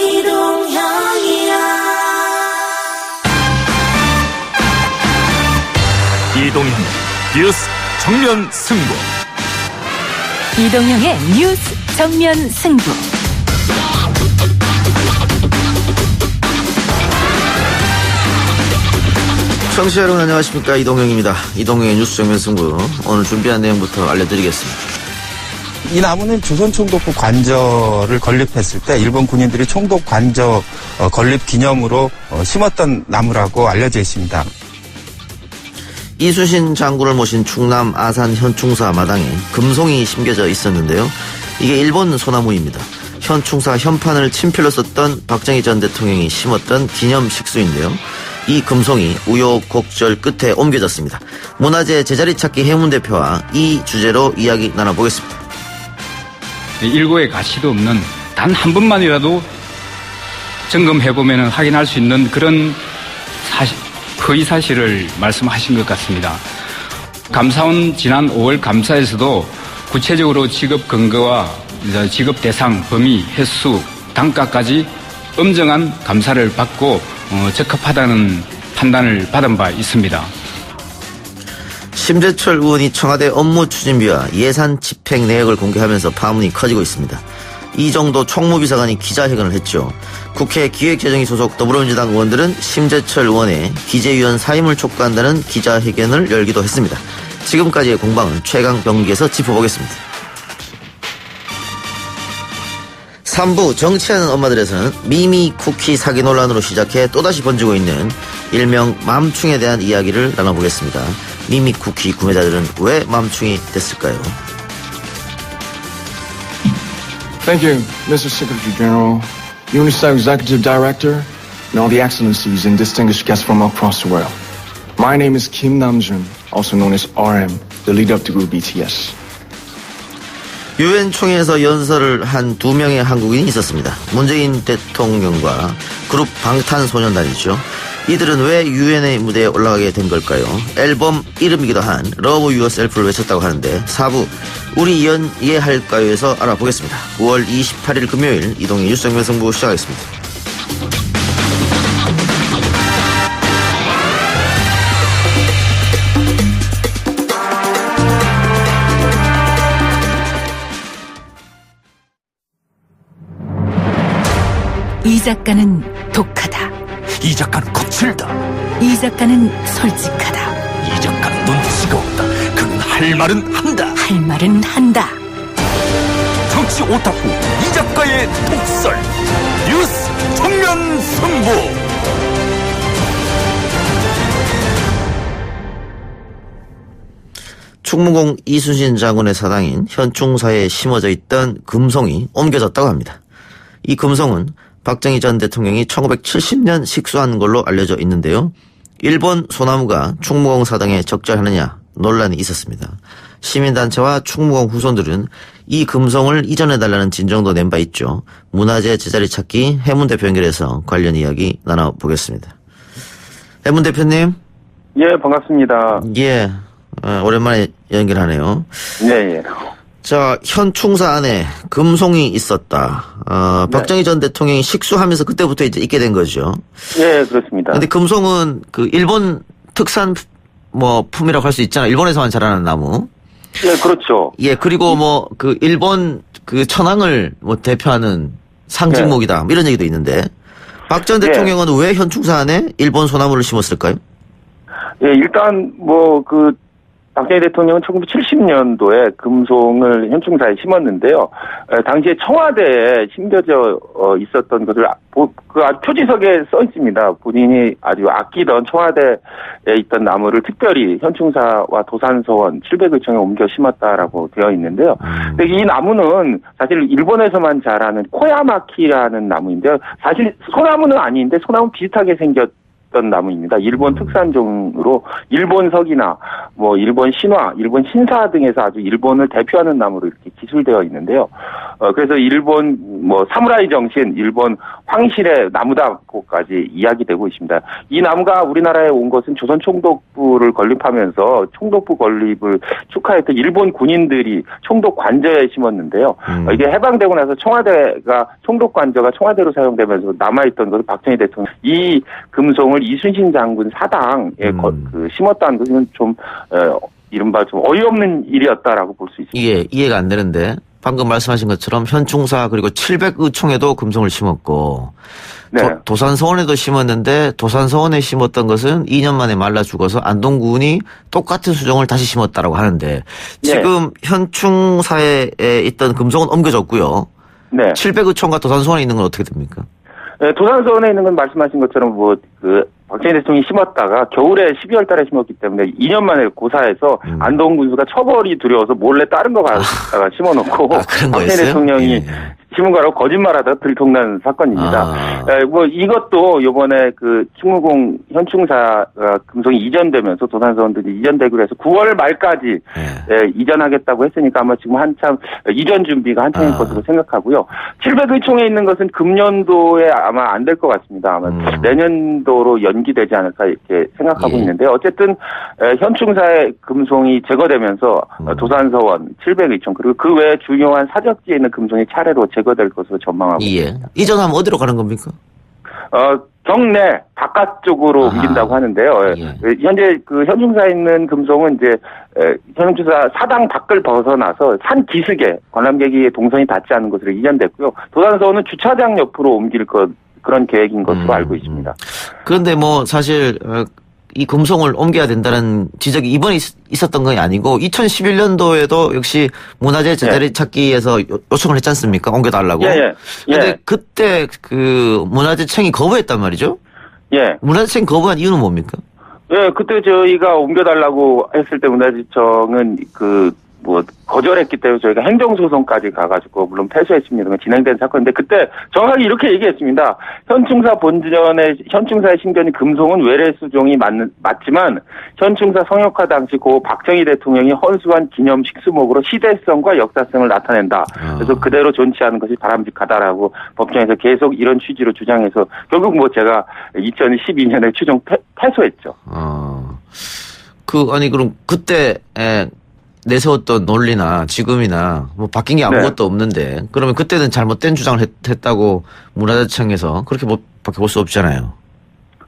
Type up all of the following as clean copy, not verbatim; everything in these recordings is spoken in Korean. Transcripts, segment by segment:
이동형이야. 이동형 뉴스 정면 승부. 이동형의 뉴스 정면 승부. 청취자 여러분 안녕하십니까, 이동형입니다. 이동형의 뉴스 정면 승부, 오늘 준비한 내용부터 알려드리겠습니다. 이 나무는 조선 총독부 관저를 건립했을 때 일본 군인들이 총독 관저 건립 기념으로 심었던 나무라고 알려져 있습니다. 이순신 장군을 모신 충남 아산 현충사 마당에 금송이 심겨져 있었는데요. 이게 일본 소나무입니다. 현충사 현판을 친필로 썼던 박정희 전 대통령이 심었던 기념 식수인데요. 이 금송이 우여곡절 끝에 옮겨졌습니다. 문화재 제자리 찾기 해문 대표와 이 주제로 이야기 나눠보겠습니다. 일고의 가치도 없는 단 한 번만이라도 점검해보면 확인할 수 있는 그런 허위 사실을 말씀하신 것 같습니다. 감사원 지난 5월 감사에서도 구체적으로 지급 근거와 지급 대상, 범위, 횟수, 단가까지 엄정한 감사를 받고 적합하다는 판단을 받은 바 있습니다. 심재철 의원이 청와대 업무 추진비와 예산 집행 내역을 공개하면서 파문이 커지고 있습니다. 이정도 총무비서관이 기자회견을 했죠. 국회 기획재정위 소속 더불어민주당 의원들은 심재철 의원의 기재위원 사임을 촉구한다는 기자회견을 열기도 했습니다. 지금까지의 공방을 최강병기에서 짚어보겠습니다. 3부 정치하는 엄마들에서는 미미 쿠키 사기 논란으로 시작해 또다시 번지고 있는 일명 맘충에 대한 이야기를 나눠보겠습니다. 미미 쿠키 구매자들은 왜 맘충이 됐을까요? Thank you, Mr. Secretary General, UNICEF Executive Director, and all the excellencies and distinguished guests from across the world. My name is Kim Namjoon, also known as RM, the leader of the group BTS. 유엔 총회에서 연설을 한 2명의 한국인이 있었습니다. 문재인 대통령과 그룹 방탄소년단이죠. 이들은 왜 유엔의 무대에 올라가게 된 걸까요? 앨범 이름이기도 한 Love Yourself를 외쳤다고 하는데 4부 우리 이해할까요에서 알아보겠습니다. 9월 28일 금요일 이동의 뉴스 정면 승부 시작하겠습니다. 이 작가는 독하다. 이 작가는 거칠다. 이 작가는 솔직하다. 이 작가는 눈치가 없다. 그는 할 말은 한다. 할 말은 한다. 정치 오타쿠 이 작가의 독설. 뉴스 정면 승부. 충무공 이순신 장군의 사당인 현충사에 심어져 있던 금송이 옮겨졌다고 합니다. 이 금송은 박정희 전 대통령이 1970년 식수한 걸로 알려져 있는데요. 일본 소나무가 충무공 사당에 적절하느냐 논란이 있었습니다. 시민단체와 충무공 후손들은 이 금송을 이전해달라는 진정도 낸 바 있죠. 문화재 제자리 찾기 해문 대표 연결해서 관련 이야기 나눠보겠습니다. 해문 대표님. 예, 반갑습니다. 예, 오랜만에 연결하네요. 네, 예. 자, 현충사 안에 금송이 있었다. 박정희 전 대통령이 식수하면서 그때부터 이제 있게 된 거죠. 예, 그렇습니다. 근데 금송은 그 일본 특산 품이라고 할 수 있잖아요. 일본에서만 자라는 나무. 예, 그렇죠. 예, 그리고 그 일본 그 천황을 대표하는 상징목이다. 이런 얘기도 있는데 박 전 대통령은 왜 현충사 안에 일본 소나무를 심었을까요? 예, 일단 박정희 대통령은 1970년도에 금송을 현충사에 심었는데요. 당시에 청와대에 심겨져 있었던 것을 그 표지석에 써 있습니다. 본인이 아주 아끼던 청와대에 있던 나무를 특별히 현충사와 도산서원 700여 층에 옮겨 심었다라고 되어 있는데요. 근데 이 나무는 사실 일본에서만 자라는 코야마키라는 나무인데요. 사실 소나무는 아닌데 소나무 비슷하게 생겼던 나무입니다. 일본 특산종으로 일본석이나 일본 신화, 일본 신사 등에서 아주 일본을 대표하는 나무로 이렇게 기술되어 있는데요. 그래서 일본 뭐 사무라이 정신, 일본 황실의 나무다고까지 이야기되고 있습니다. 이 나무가 우리나라에 온 것은 조선 총독부를 건립하면서 총독부 건립을 축하했던 일본 군인들이 총독 관저에 심었는데요. 이게 해방되고 나서 청와대가 총독 관저가 청와대로 사용되면서 남아있던 것을 박정희 대통령 이 금송을 이순신 장군 사당에 심었다는 것은 좀 이른바 좀 어이없는 일이었다라고 볼 수 있습니다. 이게 이해가 안 되는데 방금 말씀하신 것처럼 현충사 그리고 700의총에도 금송을 심었고 네. 도산서원에도 심었는데 도산서원에 심었던 것은 2년 만에 말라 죽어서 안동군이 똑같은 수종을 다시 심었다라고 하는데 지금 현충사에 있던 금송은 옮겨졌고요. 네. 700의총과 도산서원에 있는 건 어떻게 됩니까? 네, 도산서원에 있는 건 말씀하신 것처럼 박정희 대통령이 심었다가 겨울에 12월 달에 심었기 때문에 2년 만에 고사해서 안동군수가 처벌이 두려워서 몰래 다른 거 갖다가 심어놓고 박정희 대통령이 심은 거라고 거짓말하다가 들통난 사건입니다. 이것도 요번에 충무공 현충사 금송이 이전되면서 도산서원들이 이전되기로 해서 9월 말까지 이전하겠다고 했으니까 아마 지금 한참 이전 준비가 한창일 것으로 생각하고요. 700의총에 있는 것은 금년도에 아마 안 될 것 같습니다. 아마 내년도로 연기되지 않을까 이렇게 생각하고 있는데 어쨌든 현충사의 금송이 제거되면서 도산서원, 700의총 그리고 그 외에 중요한 사적지에 있는 금송이 차례로 제거될 것으로 전망하고 있습니다. 이전하면 어디로 가는 겁니까? 경내 바깥쪽으로 옮긴다고 하는데요. 현재 현충사에 있는 금송은 이제 현충사 사당 밖을 벗어나서 산 기슭에 관람객이 동선이 닿지 않는 곳으로 이전됐고요. 도산서원은 주차장 옆으로 옮길 그런 계획인 것으로 알고 있습니다. 그런데 뭐 사실 이 금송을 옮겨야 된다는 지적이 이번에 있었던 건 아니고 2011년도에도 역시 문화재 제자리 찾기에서 요청을 했지 않습니까? 옮겨달라고. 그런데 그때 문화재청이 거부했단 말이죠. 문화재청이 거부한 이유는 뭡니까? 그때 저희가 옮겨달라고 했을 때 문화재청은 거절했기 때문에 저희가 행정소송까지 가가지고 물론 패소했습니다. 진행된 사건인데 그때 정확하게 이렇게 얘기했습니다. 현충사 본전의 현충사의 신견이 금송은 외래수종이 맞지만 현충사 성역화 당시 고 박정희 대통령이 헌수한 기념 식수목으로 시대성과 역사성을 나타낸다. 그래서 그대로 존치하는 것이 바람직하다라고 법정에서 계속 이런 취지로 주장해서 결국 제가 2012년에 최종 패소했죠. 그럼 그때 내세웠던 논리나 지금이나 바뀐 게 아무것도 없는데 그러면 그때는 잘못된 주장을 했다고 문화재청에서 그렇게 밖에 볼 수 없잖아요.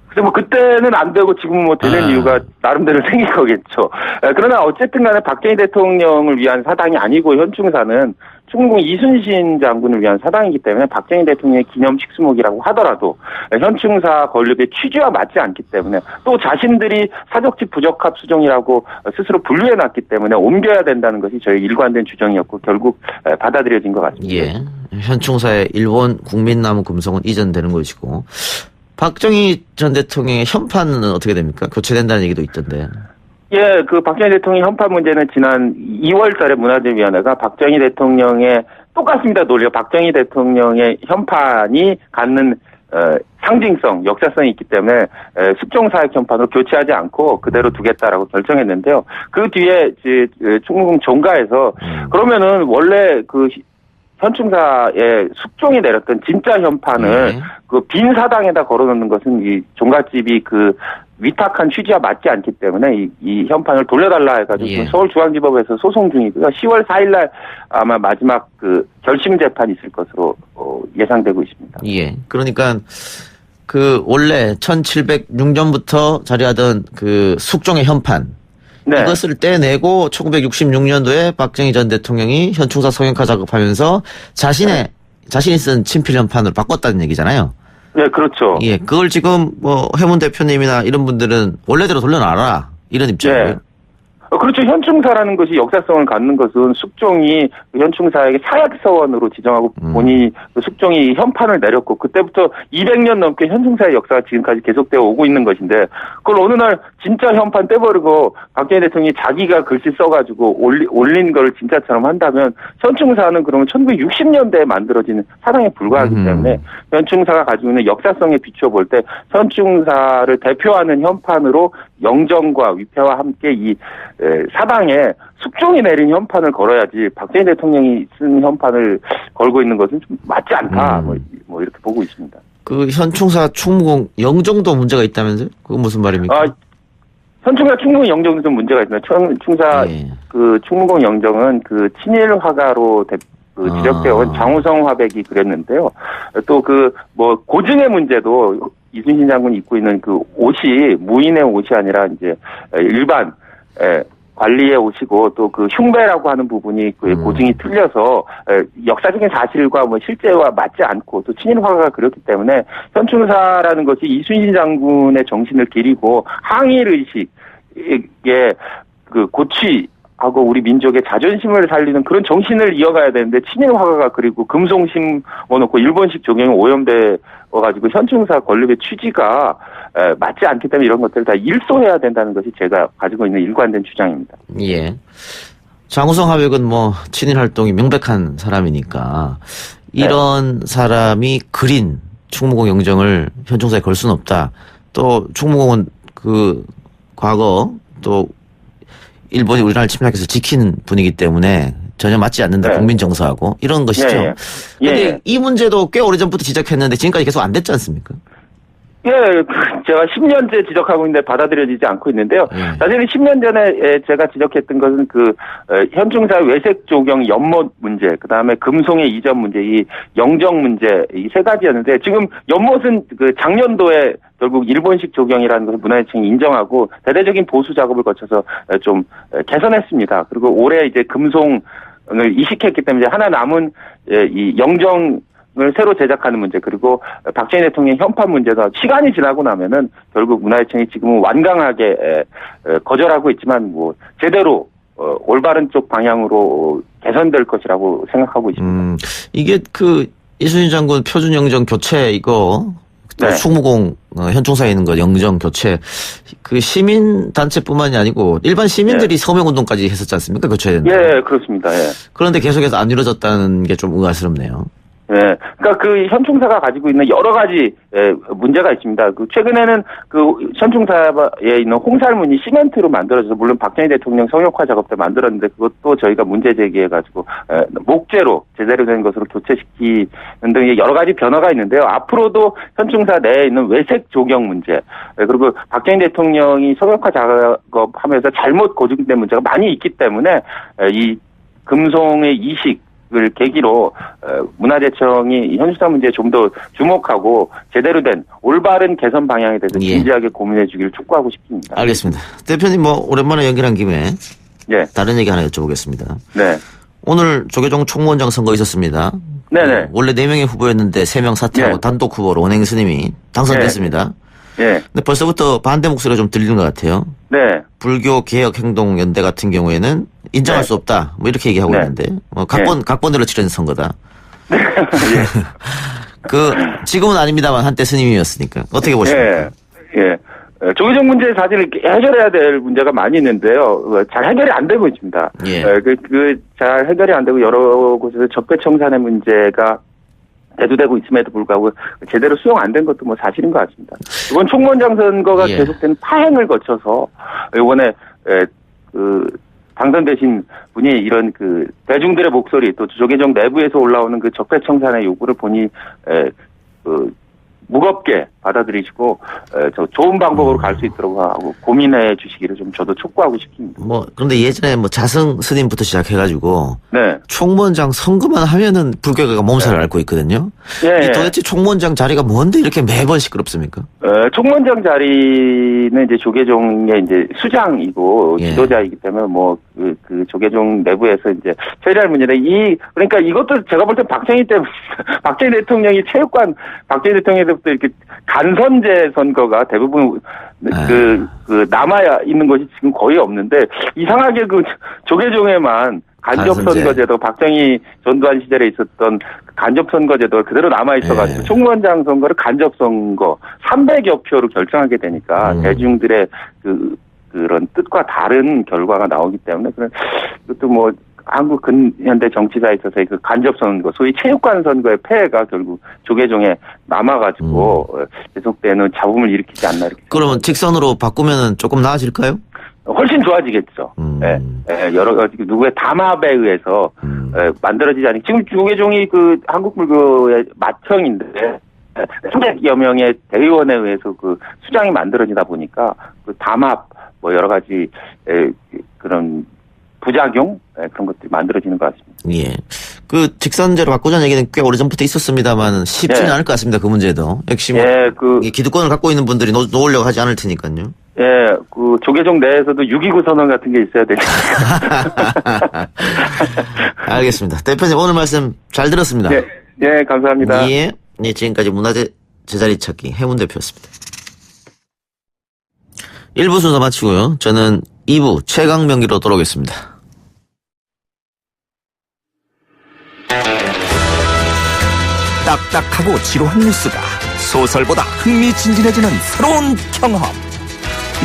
근데 그때는 안 되고 지금은 되는 이유가 나름대로 생긴 거겠죠. 그러나 어쨌든 간에 박정희 대통령을 위한 사당이 아니고 현충사는 충무공 이순신 장군을 위한 사당이기 때문에 박정희 대통령의 기념 식수목이라고 하더라도 현충사 건립의 취지와 맞지 않기 때문에 또 자신들이 사적지 부적합 수종이라고 스스로 분류해놨기 때문에 옮겨야 된다는 것이 저희 일관된 주장이었고 결국 받아들여진 것 같습니다. 현충사의 일본 국민나무 금송은 이전되는 것이고 박정희 전 대통령의 현판은 어떻게 됩니까? 교체된다는 얘기도 있던데. 박정희 대통령 현판 문제는 지난 2월 달에 문화재위원회가 박정희 대통령의 똑같습니다. 논리가 박정희 대통령의 현판이 갖는 상징성, 역사성이 있기 때문에 숙종사역 현판으로 교체하지 않고 그대로 두겠다라고 결정했는데요. 그 뒤에 충무공 종가에서 그러면은 원래 현충사에 숙종이 내렸던 진짜 현판을 빈 사당에다 걸어놓는 것은 이 종갓집이 위탁한 취지와 맞지 않기 때문에 이 현판을 돌려달라 해가지고 서울중앙지법에서 소송 중이고요. 10월 4일날 아마 마지막 결심 재판이 있을 것으로 예상되고 있습니다. 그러니까 원래 1706년부터 자리하던 숙종의 현판 이것을 떼내고 1966년도에 박정희 전 대통령이 현충사 성역화 작업하면서 자신이 쓴 친필현판으로 바꿨다는 얘기잖아요. 그렇죠. 그걸 지금 해문 대표님이나 이런 분들은 원래대로 돌려놔라 이런 입장이에요. 그렇죠. 현충사라는 것이 역사성을 갖는 것은 숙종이 현충사에게 사약서원으로 지정하고 본인이 숙종이 현판을 내렸고 그때부터 200년 넘게 현충사의 역사가 지금까지 계속되어 오고 있는 것인데 그걸 어느 날 진짜 현판 떼버리고 박정희 대통령이 자기가 글씨 써가지고 올린 걸 진짜처럼 한다면 현충사는 그러면 1960년대에 만들어진 사당에 불과하기 때문에 현충사가 가지고 있는 역사성에 비춰볼 때 현충사를 대표하는 현판으로 영정과 위패와 함께 이 사당에 숙종이 내린 현판을 걸어야지 박정희 대통령이 쓴 현판을 걸고 있는 것은 좀 맞지 않다. 뭐 이렇게 보고 있습니다. 그 현충사 충무공 영정도 문제가 있다면서요? 그건 무슨 말입니까? 현충사 충무공 영정도 좀 문제가 있습니다. 충사 그 충무공 영정은 그 친일 화가로 지적되어 온 장우성 화백이 그랬는데요. 또 그 뭐 고증의 문제도 이순신 장군이 입고 있는 그 옷이 무인의 옷이 아니라 이제 일반 관리의 옷이고 또 그 흉배라고 하는 부분이 그 고증이 틀려서 역사적인 사실과 뭐 실제와 맞지 않고 또 친일 화가가 그렇기 때문에 현충사라는 것이 이순신 장군의 정신을 기리고 항일 의식에 그 고취하고 우리 민족의 자존심을 살리는 그런 정신을 이어가야 되는데 친일 화가가 그리고 금송 심어놓고 일본식 조경이 오염되어가지고 현충사 건립의 취지가 맞지 않기 때문에 이런 것들을 다 일소해야 된다는 것이 제가 가지고 있는 일관된 주장입니다. 예. 장우성 화백은 뭐 친일 활동이 명백한 사람이니까 이런 사람이 그린 충무공 영정을 현충사에 걸 수는 없다. 또 충무공은 그 과거 또 일본이 우리나라를 침략해서 지킨 분이기 때문에 전혀 맞지 않는다. 국민 정서하고 이런 것이죠. 그런데 이 문제도 꽤 오래전부터 지적했는데 지금까지 계속 안 됐지 않습니까? 예, 제가 10년째 지적하고 있는데 받아들여지지 않고 있는데요. 사실은 10년 전에 제가 지적했던 것은 그 현충사 외색 조경 연못 문제, 그 다음에 금송의 이전 문제, 이 영정 문제 이 세 가지였는데 지금 연못은 그 작년도에 결국 일본식 조경이라는 것을 문화재청이 인정하고 대대적인 보수 작업을 거쳐서 좀 개선했습니다. 그리고 올해 이제 금송을 이식했기 때문에 하나 남은 이 영정 을 새로 제작하는 문제 그리고 박정희 대통령 현판 문제도 시간이 지나고 나면은 결국 문화재청이 지금은 완강하게 거절하고 있지만 뭐 제대로 올바른 쪽 방향으로 개선될 것이라고 생각하고 있습니다. 이게 그 이순신 장군 표준 영정 교체 이거 충무공 현충사에 있는 거 영정 교체 그 시민 단체뿐만이 아니고 일반 시민들이 서명 운동까지 했었지 않습니까? 교체에. 예, 그렇습니다. 예. 그런데 계속해서 안 이루어졌다는 게 좀 의아스럽네요. 예, 그러니까 그 현충사가 가지고 있는 여러 가지 문제가 있습니다. 그 최근에는 그 현충사에 있는 홍살문이 시멘트로 만들어져서 물론 박정희 대통령 성역화 작업 때 만들었는데 그것도 저희가 문제 제기해가지고 목재로 제대로 된 것으로 교체시키는 등 여러 가지 변화가 있는데요. 앞으로도 현충사 내에 있는 외색 조경 문제 그리고 박정희 대통령이 성역화 작업하면서 잘못 고증된 문제가 많이 있기 때문에 이 금송의 이식 을 계기로 문화재청이 현충사 문제에 좀 더 주목하고 제대로 된 올바른 개선 방향에 대해서 진지하게 고민해 주기를 촉구하고 싶습니다. 알겠습니다. 대표님 뭐 오랜만에 연결한 김에 다른 얘기 하나 여쭤보겠습니다. 네. 오늘 조계종 총무원장 선거 있었습니다. 네네. 원래 4명의 후보였는데 3명 사퇴하고 단독 후보로 원행 스님이 당선됐습니다. 네. 근데 벌써부터 반대 목소리가 좀 들리는 것 같아요. 네. 불교 개혁 행동 연대 같은 경우에는 인정할 수 없다. 뭐 이렇게 얘기하고 있는데 각본대로 치른 선거다. 그 지금은 아닙니다만 한때 스님이었으니까 어떻게 보십니까? 조계종 문제 사실 해결해야 될 문제가 많이 있는데요. 잘 해결이 안 되고 있습니다. 잘 해결이 안 되고 여러 곳에서 적폐청산의 문제가 대두되고 있음에도 불구하고 제대로 수용 안 된 것도 뭐 사실인 것 같습니다. 이번 총무원장 선거가 계속된 파행을 거쳐서 이번에 그 당선되신 분이 이런 그 대중들의 목소리 또 조계종 내부에서 올라오는 그 적폐청산의 요구를 보니 그 무겁게 받아들이시고 저 좋은 방법으로 갈 수 있도록 하고 고민해 주시기를 좀 저도 촉구하고 싶습니다. 뭐 그런데 예전에 뭐 자승 스님부터 시작해가지고 네. 총무원장 선거만 하면은 불교계가 몸살을 앓고 있거든요. 도대체 총무원장 자리가 뭔데 이렇게 매번 시끄럽습니까? 총무원장 자리는 이제 조계종의 이제 수장이고 지도자이기 때문에 뭐 그 조계종 내부에서 이제 처리할 문제다. 그러니까 이것도 제가 볼 때 박정희 대통령이 체육관 박정희 대통령이 때부터 이렇게 간선제 선거가 대부분 그 남아 있는 것이 지금 거의 없는데 이상하게 그 조계종에만 간접선거제도 박정희 전두환 시절에 있었던 간접선거제도가 그대로 남아있어가지고 총무원장 선거를 간접선거 300여 표로 결정하게 되니까 대중들의 그런 뜻과 다른 결과가 나오기 때문에 그것도 뭐 한국 근현대 정치사에 있어서의 그 간접 선거, 소위 체육관 선거의 패가 결국 조계종에 남아가지고 계속되는 잡음을 일으키지 않나 이렇게. 그러면 직선으로 바꾸면 조금 나아질까요? 훨씬 좋아지겠죠. 예, 여러 가지 누구의 담합에 의해서 만들어지지 않니. 지금 조계종이 그 한국불교의 맏형인데 300여 명의 대의원에 의해서 그 수장이 만들어지다 보니까 그 담합 뭐 여러 가지 그런 부작용 그런 것들이 만들어지는 것 같습니다. 예. 그 직선제로 바꾸자는 얘기는 꽤 오래전부터 있었습니다만 쉽지는 않을 것 같습니다. 그 문제도. 역시 뭐 기득권을 갖고 있는 분들이 놓으려고 하지 않을 테니까요. 예, 그 조계종 내에서도 6.29 선언 같은 게 있어야 되니까. 알겠습니다. 대표님 오늘 말씀 잘 들었습니다. 예, 예, 감사합니다. 예. 네, 지금까지 문화재 제자리 찾기 해문 대표였습니다. 1부 순서 마치고요. 저는 2부 최강명기로 돌아오겠습니다. 딱딱하고 지루한 뉴스가 소설보다 흥미진진해지는 새로운 경험.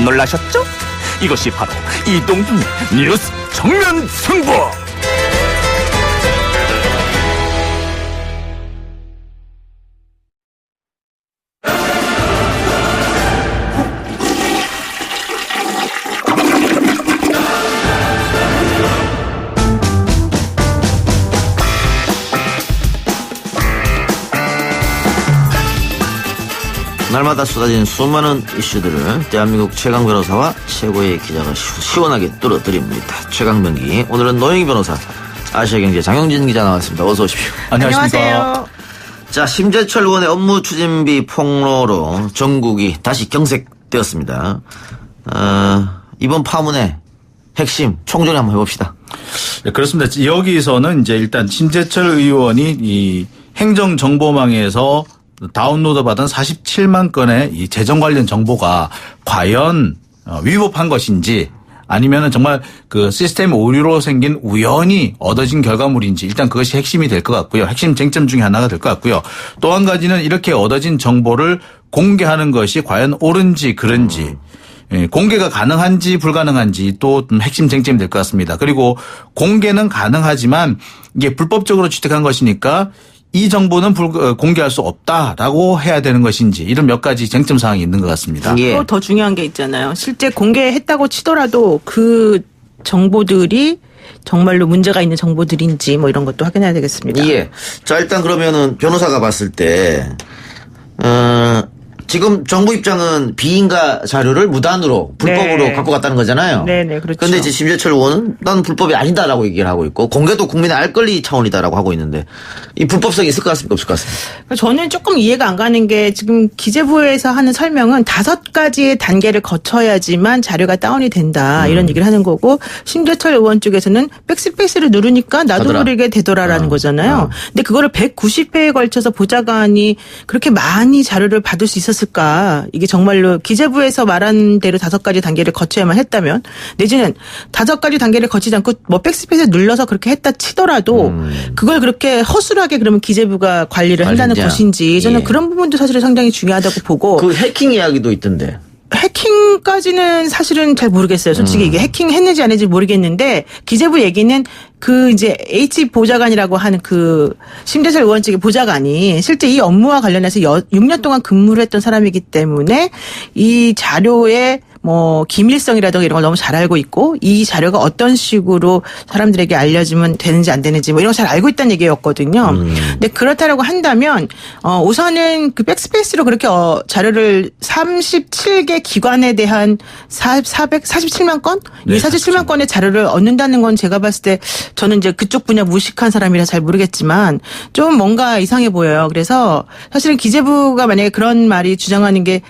놀라셨죠? 이것이 바로 이동준의 뉴스 정면 승부. 날마다 쏟아지는 수많은 이슈들을 대한민국 최강 변호사와 최고의 기자가 시원하게 뚫어드립니다. 최강변기. 오늘은 노영희 변호사, 아시아경제 장영진 기자 나왔습니다. 어서 오십시오. 안녕하세요. 자, 심재철 의원의 업무 추진비 폭로로 전국이 다시 경색되었습니다. 이번 파문의 핵심 총정리 한번 해봅시다. 네, 그렇습니다. 여기서는 이제 일단 심재철 의원이 이 행정정보망에서 다운로드 받은 47만 건의 이 재정 관련 정보가 과연 위법한 것인지 아니면은 정말 그 시스템 오류로 생긴 우연히 얻어진 결과물인지 일단 그것이 핵심이 될 것 같고요. 핵심 쟁점 중에 하나가 될 것 같고요. 또 한 가지는 이렇게 얻어진 정보를 공개하는 것이 과연 옳은지 그른지 공개가 가능한지 불가능한지 또 핵심 쟁점이 될 것 같습니다. 그리고 공개는 가능하지만 이게 불법적으로 취득한 것이니까 이 정보는 공개할 수 없다라고 해야 되는 것인지 이런 몇 가지 쟁점 사항이 있는 것 같습니다. 또 더 중요한 게 있잖아요. 실제 공개했다고 치더라도 그 정보들이 정말로 문제가 있는 정보들인지 뭐 이런 것도 확인해야 되겠습니다. 예. 자, 일단 그러면은 변호사가 봤을 때 지금 정부 입장은 비인가 자료를 무단으로 불법으로 갖고 갔다는 거잖아요. 네네, 그렇죠. 그런데 이제 심재철 의원은 난 불법이 아니다라고 얘기를 하고 있고 공개도 국민의 알 권리 차원이다라고 하고 있는데 이 불법성이 있을 것 같습니까? 없을 것 같습니까? 저는 조금 이해가 안 가는 게 지금 기재부에서 하는 설명은 5가지의 단계를 거쳐야지만 자료가 다운이 된다 이런 얘기를 하는 거고 심재철 의원 쪽에서는 백스페이스를 누르니까 나도 모르게 되더라라는 거잖아요. 근데 그거를 190회에 걸쳐서 보좌관이 그렇게 많이 자료를 받을 수 있었을까? 이게 정말로 기재부에서 말한 대로 5가지 단계를 거쳐야만 했다면 내지는 5가지 단계를 거치지 않고 뭐 백스페이스 눌러서 그렇게 했다 치더라도 그걸 그렇게 허술하게 그러면 기재부가 관리를 한다는 것인지 저는 그런 부분도 사실 상당히 중요하다고 보고 그 해킹 이야기도 있던데. 해킹까지는 사실은 잘 모르겠어요. 솔직히 이게 해킹했는지 안 했는지 모르겠는데 기재부 얘기는 그 이제 H 보좌관이라고 하는 그 심재철 의원 측의 보좌관이 실제 이 업무와 관련해서 6년 동안 근무를 했던 사람이기 때문에 이 자료에 뭐 기밀성이라든가 이런 걸 너무 잘 알고 있고 이 자료가 어떤 식으로 사람들에게 알려지면 되는지 안 되는지 뭐 이런 걸 잘 알고 있다는 얘기였거든요. 근데 그렇다라고 한다면 우선은 그 백스페이스로 그렇게 자료를 37개 기관에 대한 447만 건? 이 47만 건의 자료를 얻는다는 건 제가 봤을 때 저는 이제 그쪽 분야 무식한 사람이라 잘 모르겠지만 좀 뭔가 이상해 보여요. 그래서 사실은 기재부가 만약에 그런 말이 주장하는 게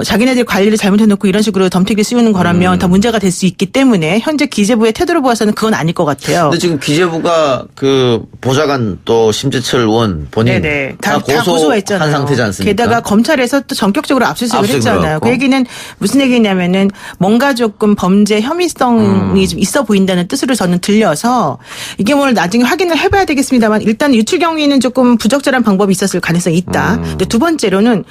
자기네들이 관리를 잘못해놓고 이런 식으로 덤태기 씌우는 거라면 더 문제가 될 수 있기 때문에 현재 기재부의 태도를 보아서는 그건 아닐 것 같아요. 근데 지금 기재부가 그 보좌관 또 심재철 의원 본인 다 고소했잖아요. 한 상태지 않습니까? 게다가 검찰에서 또 전격적으로 압수수색을 했잖아요. 그렇고. 그 얘기는 무슨 얘기냐면은 뭔가 조금 범죄 혐의성이 좀 있어 보인다는 뜻으로 저는 들려서 이게 뭘 나중에 확인을 해봐야 되겠습니다만 일단 유출 경위는 조금 부적절한 방법이 있었을 가능성이 있다. 근데 두 번째로는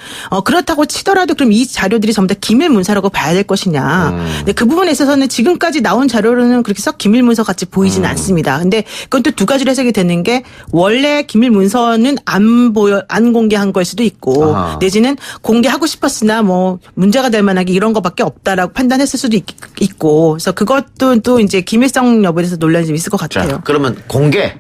그렇다고 치더라도 그럼 이 자료들이 전부 다 기밀 문서라고 봐야 될 것이냐. 근데 그 부분에 있어서는 지금까지 나온 자료로는 그렇게 썩 기밀 문서 같이 보이지는 않습니다. 근데 그건 또 두 가지로 해석이 되는 게 원래 기밀 문서는 안 공개한 걸 수도 있고 내지는 공개하고 싶었으나 뭐 문제가 될 만하게 이런 것밖에 없다라고 판단했을 수도 있고 그래서 그것도 또 이제 기밀성 여부에 대해서 논란이 좀 있을 것 같아요. 자, 그러면 공개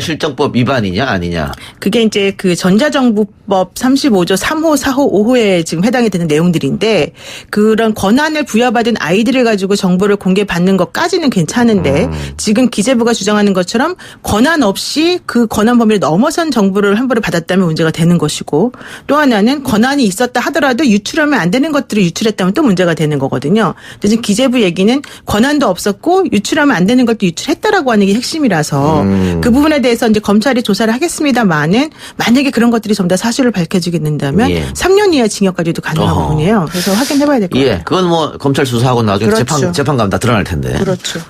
실정법 위반이냐 아니냐? 그게 이제 그 전자정부법 35조 3호, 4호, 5호에 지금 해당이 되는 내용들인데 그런 권한을 부여받은 아이들을 가지고 정보를 공개받는 것까지는 괜찮은데 지금 기재부가 주장하는 것처럼 권한 없이 그 권한 범위를 넘어선 정보를 함부로 받았다면 문제가 되는 것이고 또 하나는 권한이 있었다 하더라도 유출하면 안 되는 것들을 유출했다면 또 문제가 되는 거거든요. 근데 지금 기재부 얘기는 권한도 없었고 유출하면 안 되는 것도 유출했다라고 하는 게 핵심이라서 그 부분에 대해서 이제 검찰이 조사를 하겠습니다만은 만약에 그런 것들이 전부 다 사실을 밝혀지게 된다면 예. 3년 이하 징역까지도 가능한 부분이에요. 그래서 확인해봐야 될 것 같아요. 예, 그건 뭐 검찰 수사하고 나중에 그렇죠. 재판 가면 다 드러날 텐데. 그렇죠.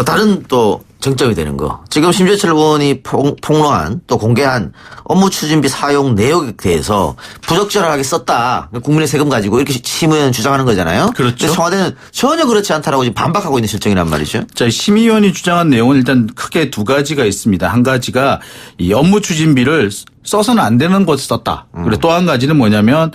다른 또 쟁점이 되는 거. 지금 심재철 의원이 폭로한 또 공개한 업무 추진비 사용 내역에 대해서 부적절하게 썼다. 국민의 세금 가지고 이렇게 심 의원 주장하는 거잖아요. 그렇죠. 근데 청와대는 전혀 그렇지 않다라고 지금 반박하고 있는 실정이란 말이죠. 자, 심 의원이 주장한 내용은 일단 크게 두 가지가 있습니다. 한 가지가 이 업무 추진비를 써서는 안 되는 것을 썼다. 그리고 또 한 가지는 뭐냐면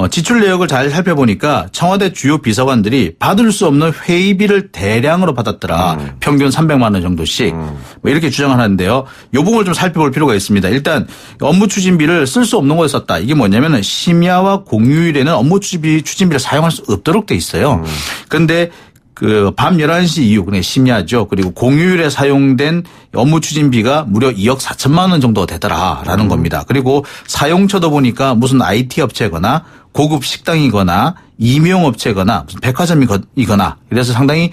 지출 내역을 잘 살펴보니까 청와대 주요 비서관들이 받을 수 없는 회의비를 대량으로 받았더라. 평균 300만 원 정도씩. 뭐 이렇게 주장하는데요. 이 부분을 좀 살펴볼 필요가 있습니다. 일단 업무 추진비를 쓸 수 없는 것을 썼다. 이게 뭐냐면 심야와 공휴일에는 업무 추진비를 사용할 수 없도록 돼 있어요. 그런데 그 밤 11시 이후 그냥 심야죠. 그리고 공휴일에 사용된 업무 추진비가 무려 2억 4천만 원 정도 되더라라는 겁니다. 그리고 사용처도 보니까 무슨 IT 업체거나 고급 식당이거나 임용업체거나 무슨 백화점이거나 이래서 상당히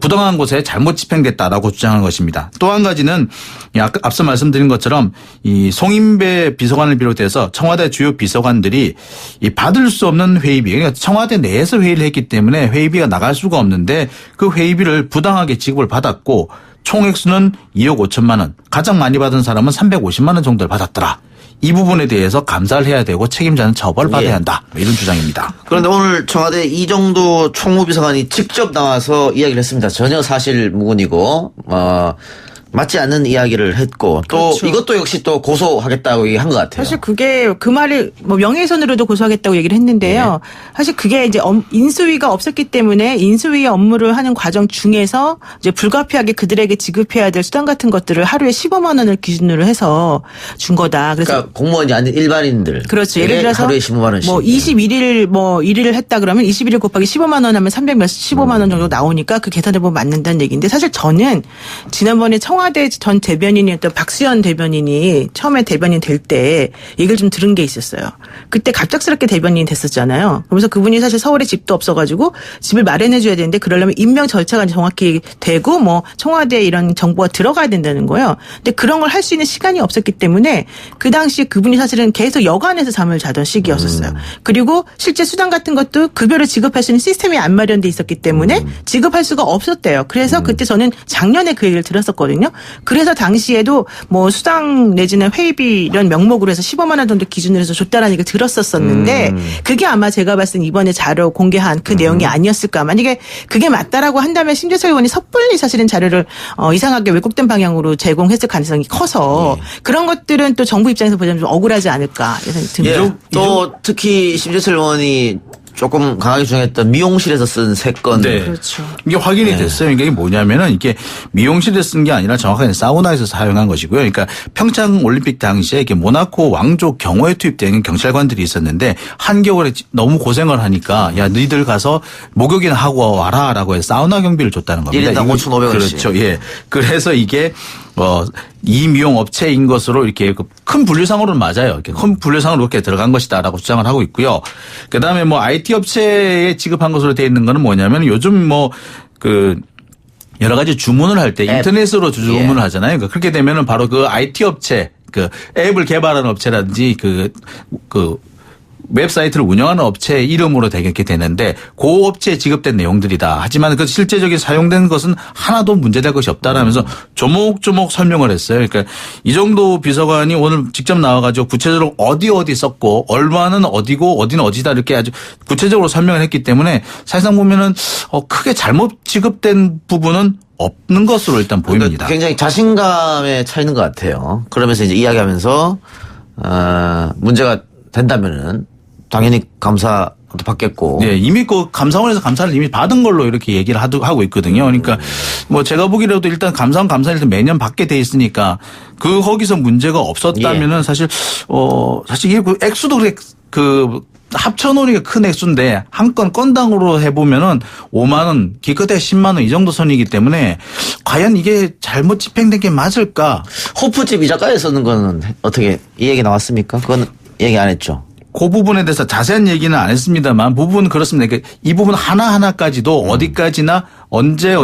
부당한 곳에 잘못 집행됐다라고 주장한 것입니다. 또 한 가지는 앞서 말씀드린 것처럼 이 송인배 비서관을 비롯해서 청와대 주요 비서관들이 이 받을 수 없는 회의비, 그러니까 청와대 내에서 회의를 했기 때문에 회의비가 나갈 수가 없는데 그 회의비를 부당하게 지급을 받았고 총액수는 2억 5천만 원, 가장 많이 받은 사람은 350만 원 정도를 받았더라. 이 부분에 대해서 감사를 해야 되고 책임자는 처벌받아야 한다. 이런 주장입니다. 그런데 오늘 청와대 이정도 총무비서관이 직접 나와서 이야기를 했습니다. 전혀 사실 무근이고 맞지 않는 이야기를 했고 또 그렇죠. 이것도 역시 또 고소하겠다고 얘기한 것 같아요. 사실 그게 그 말을 뭐 명예훼손으로도 고소하겠다고 얘기를 했는데요. 사실 그게 이제 인수위가 없었기 때문에 인수위의 업무를 하는 과정 중에서 이제 불가피하게 그들에게 지급해야 될 수당 같은 것들을 하루에 15만 원을 기준으로 해서 준 거다. 그래서 그러니까 공무원이 아닌 일반인들. 그렇죠. 예를 들어서 하루에 15만 원씩. 뭐 21일 했다 그러면 21일 곱하기 15만 원 하면 315만 원 정도 나오니까 그 계산해 보면 맞는다는 얘기인데 사실 저는 지난번에 청와대 전 대변인이었던 박수현 대변인이 처음에 대변인 될 때 얘기를 좀 들은 게 있었어요. 그때 갑작스럽게 대변인이 됐었잖아요. 그러면서 그분이 사실 서울에 집도 없어가지고 집을 마련해 줘야 되는데 그러려면 임명 절차가 정확히 되고 뭐 청와대에 이런 정보가 들어가야 된다는 거예요. 근데 그런 걸 할 수 있는 시간이 없었기 때문에 그 당시 그분이 사실은 계속 여관에서 잠을 자던 시기였었어요. 그리고 실제 수당 같은 것도 급여를 지급할 수 있는 시스템이 안 마련돼 있었기 때문에 지급할 수가 없었대요. 그래서 그때 저는 작년에 그 얘기를 들었었거든요. 그래서 당시에도 뭐 수당 내지는 회의비 이런 명목으로 해서 15만 원 정도 기준으로 해서 줬다라는 얘기를 들었었는데 그게 아마 제가 봤을 때 이번에 자료 공개한 그 내용이 아니었을까. 만약에 그게 맞다라고 한다면 심재철 의원이 섣불리 사실은 자료를 이상하게 왜곡된 방향으로 제공했을 가능성이 커서 그런 것들은 또 정부 입장에서 보자면 좀 억울하지 않을까 이런 생각이 듭니다. 예, 또 특히 심재철 의원이 조금 강하게 주장했던 미용실에서 쓴 3건. 네. 그렇죠. 이게 확인이 됐어요. 이게 뭐냐면은 이게 미용실에 쓴 게 아니라 정확하게 사우나에서 사용한 것이고요. 그러니까 평창 올림픽 당시에 이렇게 모나코 왕족 경호에 투입된 경찰관들이 있었는데 한겨울에 너무 고생을 하니까 야, 너희들 가서 목욕이나 하고 와라라고 해서 사우나 경비를 줬다는 겁니다. 1인당 5,500원씩. 그렇죠. 예. 그래서 이게 이 미용 업체인 것으로 이렇게 큰 분류상으로는 맞아요. 이렇게 큰 분류상으로 이렇게 들어간 것이다라고 주장을 하고 있고요. 그다음에 뭐 IT 업체에 지급한 것으로 되어 있는 거는 뭐냐면 요즘 뭐 여러 가지 주문을 할 때 인터넷으로 주문을 하잖아요. 그러니까 그렇게 되면은 바로 그 IT 업체 그 앱을 개발하는 업체라든지 웹사이트를 운영하는 업체 이름으로 되게 되는데 그 업체에 지급된 내용들이다. 하지만 그 실제적인 사용된 것은 하나도 문제될 것이 없다라면서 조목조목 설명을 했어요. 그러니까 이정도 비서관이 오늘 직접 나와가지고 구체적으로 어디 썼고 얼마는 어디고 어디는 어디다 이렇게 아주 구체적으로 설명을 했기 때문에 사실상 보면은 크게 잘못 지급된 부분은 없는 것으로 일단 보입니다. 그러니까 굉장히 자신감에 차 있는 것 같아요. 그러면서 이제 이야기하면서 문제가 된다면은 당연히 감사도 받겠고. 네, 이미 그 감사원에서 감사를 이미 받은 걸로 이렇게 얘기를 하고 있거든요. 그러니까 뭐 제가 보기라도 일단 감사를 매년 받게 돼 있으니까 거기서 문제가 없었다면은 사실 이게 그 액수도 그 합쳐놓으니까 큰 액수인데 한 건당으로 해보면은 5만 원, 기껏해 10만 원 이 정도 선이기 때문에 과연 이게 잘못 집행된 게 맞을까? 호프집 이자카에 쓰는 거는 어떻게 이 얘기 나왔습니까? 그건 얘기 안 했죠. 그 부분에 대해서 자세한 얘기는 안 했습니다만 부분은 그렇습니다. 그러니까 이 부분 하나하나까지도 어디까지나 언제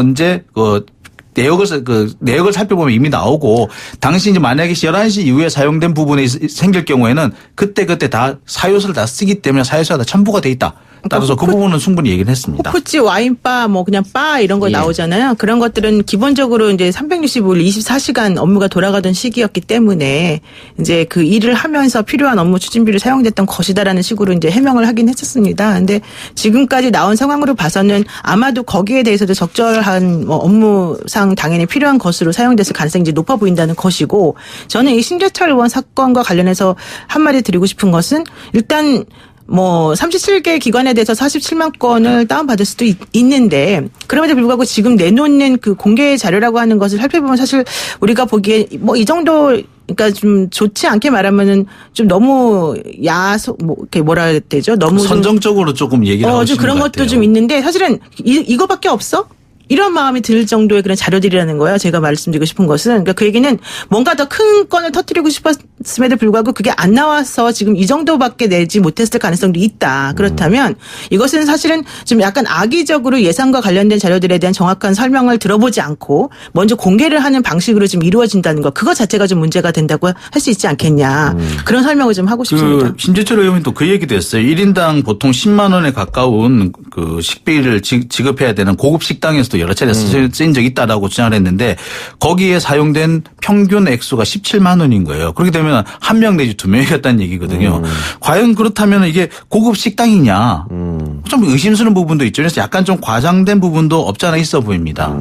내역을 살펴보면 이미 나오고 당시 이제 만약에 11시 이후에 사용된 부분이 생길 경우에는 그때 다 사유서를 다 쓰기 때문에 사유서가 다 첨부가 돼 있다. 따라서 그 부분은 충분히 얘기를 했습니다. 호프집, 와인바, 그냥 바 이런 거 나오잖아요. 그런 것들은 기본적으로 이제 365일 24시간 업무가 돌아가던 시기였기 때문에 이제 그 일을 하면서 필요한 업무 추진비로 사용됐던 것이다라는 식으로 이제 해명을 하긴 했었습니다. 근데 지금까지 나온 상황으로 봐서는 아마도 거기에 대해서도 적절한 업무상 당연히 필요한 것으로 사용됐을 가능성이 이제 높아 보인다는 것이고 저는 이 신재철 의원 사건과 관련해서 한마디 드리고 싶은 것은 일단 37개 기관에 대해서 47만 건을 다운받을 수도 있는데 그럼에도 불구하고 지금 내놓는 그 공개 자료라고 하는 것을 살펴보면 사실 우리가 보기에 이 정도 그러니까 좀 좋지 않게 말하면은 좀 너무 이렇게 뭐라 해야 되죠? 너무 선정적으로 조금 얘기를 하고 좀 싶은 그런 것 것도 같아요. 좀 있는데 사실은 이거밖에 없어? 이런 마음이 들 정도의 그런 자료들이라는 거예요. 제가 말씀드리고 싶은 것은. 그러니까 그 얘기는 뭔가 더 큰 건을 터뜨리고 싶었음에도 불구하고 그게 안 나와서 지금 이 정도밖에 내지 못했을 가능성도 있다. 그렇다면 이것은 사실은 좀 약간 악의적으로 예산과 관련된 자료들에 대한 정확한 설명을 들어보지 않고 먼저 공개를 하는 방식으로 지금 이루어진다는 거. 그거 자체가 좀 문제가 된다고 할 수 있지 않겠냐. 그런 설명을 좀 하고 싶습니다. 신재철 의원이 또 그 얘기도 했어요. 1인당 보통 10만 원에 가까운 그 식비를 지급해야 되는 고급 식당에서도 여러 차례 쓰인 적이 있다라고 주장을 했는데 거기에 사용된 평균 액수가 17만 원인 거예요. 그렇게 되면 한 명 내지 두 명이었다는 얘기거든요. 과연 그렇다면 이게 고급 식당이냐. 좀 의심스러운 부분도 있죠. 그래서 약간 좀 과장된 부분도 없지 않아 있어 보입니다.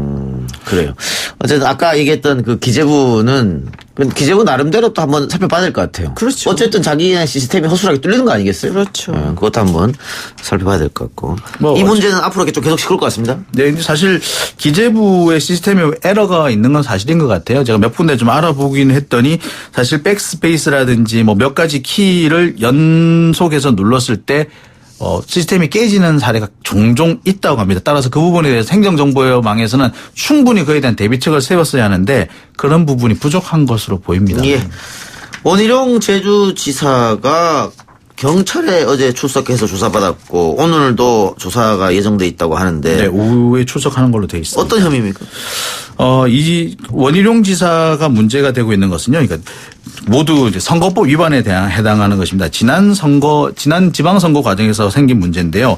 그래요. 어쨌든 아까 얘기했던 그 기재부는 기재부 나름대로 또 한번 살펴봐야 될 것 같아요. 그렇죠. 어쨌든 자기네 시스템이 허술하게 뚫리는 거 아니겠어요? 그렇죠. 그것도 한번 살펴봐야 될 것 같고. 이 문제는 앞으로 좀 계속 시끌 것 같습니다. 네, 근데 사실 기재부의 시스템에 에러가 있는 건 사실인 것 같아요. 제가 몇 군데 좀 알아보긴 했더니 사실 백스페이스라든지 몇 가지 키를 연속해서 눌렀을 때 시스템이 깨지는 사례가 종종 있다고 합니다. 따라서 그 부분에 대해서 행정정보망에서는 충분히 그에 대한 대비책을 세웠어야 하는데 그런 부분이 부족한 것으로 보입니다. 예. 원희룡 제주지사가 경찰에 어제 출석해서 조사받았고 오늘도 조사가 예정돼 있다고 하는데 네, 오후에 출석하는 걸로 돼 있습니다. 어떤 혐의입니까? 이 원희룡 지사가 문제가 되고 있는 것은요. 그러니까 모두 이제 선거법 위반에 해당하는 것입니다. 지난 지방선거 과정에서 생긴 문제인데요.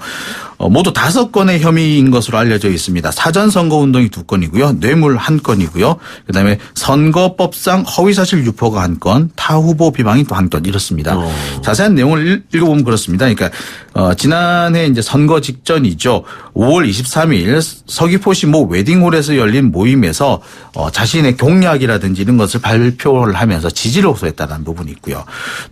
모두 5건의 혐의인 것으로 알려져 있습니다. 사전선거운동이 2건이고요. 뇌물 1건이고요. 그다음에 선거법상 허위사실 유포가 1건, 타후보 비방이 또 1건 이렇습니다. 자세한 내용을 읽어보면 그렇습니다. 그러니까 지난해 이제 선거 직전이죠. 5월 23일 서귀포시 모 웨딩홀에서 열린 모임에서 자신의 공약이라든지 이런 것을 발표를 하면서 지지를 호소했다는 부분이 있고요.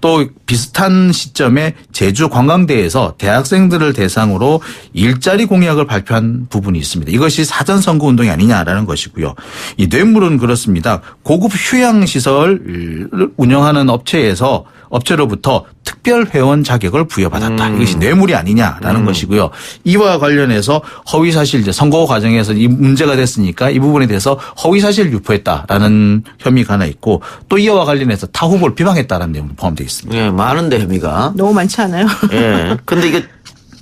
또 비슷한 시점에 제주 관광대에서 대학생들을 대상으로 일자리 공약을 발표한 부분이 있습니다. 이것이 사전선거 운동이 아니냐라는 것이고요. 이 뇌물은 그렇습니다. 고급 휴양시설을 운영하는 업체로부터 특별회원 자격을 부여받았다. 이것이 뇌물이 아니냐라는 것이고요. 이와 관련해서 허위사실 이제 선거 과정에서 이 문제가 됐으니까 이 부분에 대해서 허위사실 유포했다라는 혐의가 하나 있고 또 이와 관련해서 타 후보를 비방했다라는 내용도 포함되어 있습니다. 예, 많은데 혐의가. 너무 많지 않아요? 예. 근데 이게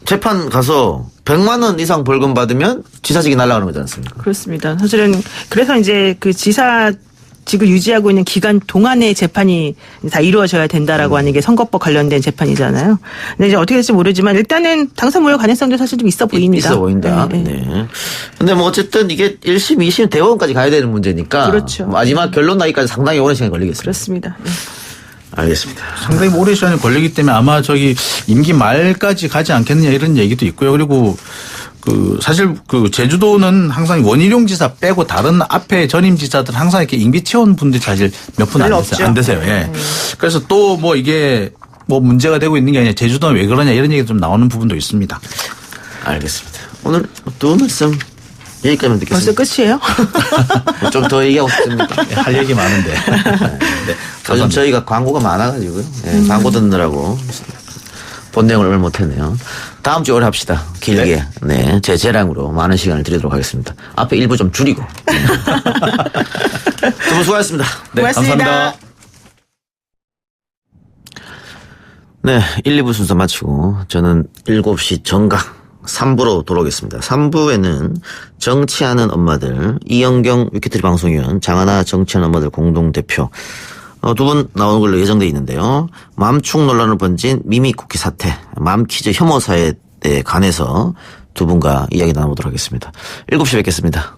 재판 가서 100만 원 이상 벌금 받으면 지사직이 날아가는 거지 않습니까? 그렇습니다. 사실은 그래서 이제 그 지사 직을 유지하고 있는 기간 동안의 재판이 다 이루어져야 된다라고 하는 게 선거법 관련된 재판이잖아요. 근데 이제 어떻게 될지 모르지만 일단은 당선 무효 가능성도 사실 좀 있어 보입니다. 있어 보인다. 네. 네. 근데 뭐 어쨌든 이게 1심, 2심 대법원까지 가야 되는 문제니까. 그렇죠. 마지막 결론 나기까지 상당히 오랜 시간이 걸리겠습니다. 그렇습니다. 네. 알겠습니다. 상당히 오랜 시간이 걸리기 때문에 아마 저기 임기 말까지 가지 않겠느냐 이런 얘기도 있고요. 그리고 사실 제주도는 항상 원희룡 지사 빼고 다른 앞에 전임 지사들 항상 이렇게 임기 채운 분들이 사실 몇 분 안 되세요. 예. 그래서 또 뭐 이게 뭐 문제가 되고 있는 게 아니라 제주도는 왜 그러냐 이런 얘기 좀 나오는 부분도 있습니다. 알겠습니다. 오늘 두 말씀 여기까지만 듣겠습니다. 벌써 끝이에요? 좀 더 얘기하고 싶습니까? 네, 할 얘기 많은데. 네. 요즘 저희가 광고가 많아가지고요. 네, 광고 듣느라고 본 내용을 얼마 못했네요. 다음 주에 합시다. 길게. 네. 제 재량으로 많은 시간을 드리도록 하겠습니다. 앞에 일부 좀 줄이고. 두 분 수고하셨습니다. 네, 고맙습니다. 감사합니다. 네. 1, 2부 순서 마치고 저는 7시 정각 3부로 돌아오겠습니다. 3부에는 정치하는 엄마들, 이영경 위키트리 방송위원, 장하나 정치하는 엄마들 공동대표 두 분 나오는 걸로 예정돼 있는데요. 맘충 논란을 번진 미미쿠키 사태, 맘키즈 혐오 사회에 관해서 두 분과 이야기 나눠보도록 하겠습니다. 7시에 뵙겠습니다.